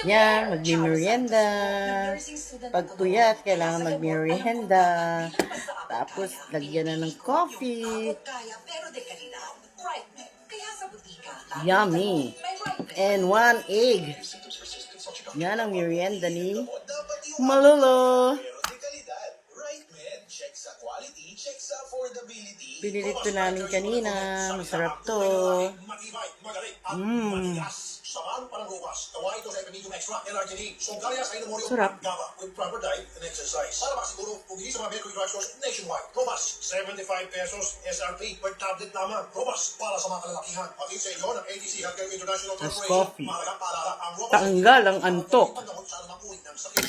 Yan, magmimerienda. Pag puyat, kailangan magmerienda. Tapos, lagyan na ng coffee. Yummy. And 1 egg. Yan ang merienda ni Malolo. Binili ito namin kanina. Masarap to. Sarap. With proper diet and exercise. Para makasiguro, kung hindi sa mga Benko Drive stores nationwide. Robust, 75 pesos SRP per tablet lamang. Robust, para sa mga kalalakihan. Pati sa inyo ng ATC Healthcare International Corporation. Coffee. Mahalagang paalala ang Robust. Tanggal ang antok. Sa anumang uri ng sakit.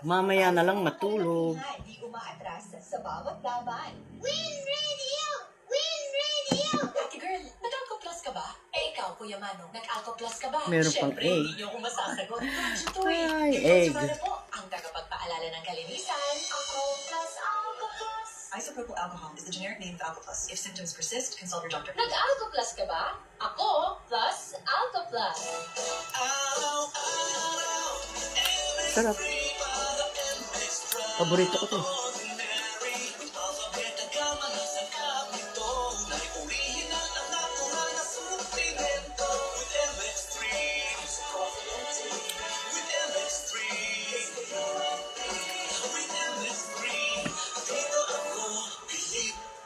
Mamaya na lang matulog. Hindi umaatras sa bawat laban. Win Radio! Win Radio! Ate girl, nag-Alco Plus ka ba? Eh ikaw, Kuya Mano, nag-Alco Plus ka ba? Meron pang Siyempre, egg. hindi niyo ako masasagot. Ay, egg. Po, ang tagapagpaalala ng kalinisan, Alco Plus, Alco Plus. Isopropyl alcohol is the generic name of Alco Plus. If symptoms persist, consult your doctor. Nag-Alco Plus ka ba? Ako, plus Alco Plus. Sarap. Paborito ko to.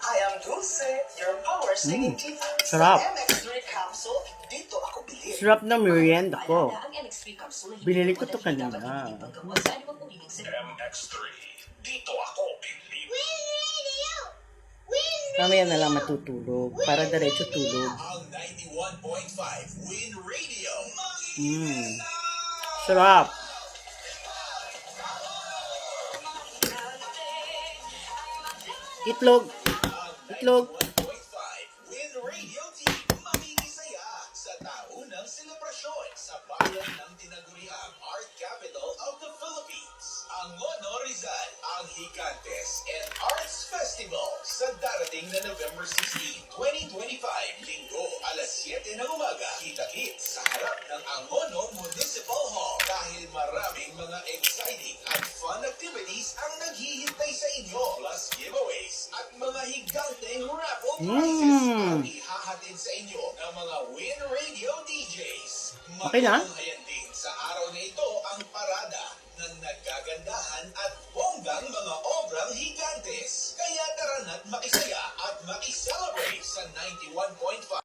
I am Dulce, your power singing tita. Sarap. MX3 capsule, dito ako bilhin. Sarap ng merienda ko. Ang MX3 capsule. Binili ko to kanina. MX3. Dito ako believe. Win Radio! Win Mamaya na lang matutulog. Para diretso tulog. Ang 91.5 Win Radio. Sarap. Itlog. Itlog. 1.5 Win Radio Team mamimisaya sa taunang selebrasyon sa bayan ng tinaguriang Art Capital of the Philippines. Angono Rizal, ang Higantes and Arts Festival sa darating na November 16, 2025, Linggo, alas 7 ng umaga. Kita-kits sa harap ng Angono Municipal Hall dahil maraming mga exciting at fun activities ang naghihintay sa inyo. Plus giveaways at mga higanteng raffle prizes ang ihahatid sa inyo ng mga Win Radio DJs. Okay na? Matutunghayan din sa araw na ito ang parada ng nagagandahan at bonggang mga obrang higantes. Kaya tara na't makisaya at makiselebrate sa 91.5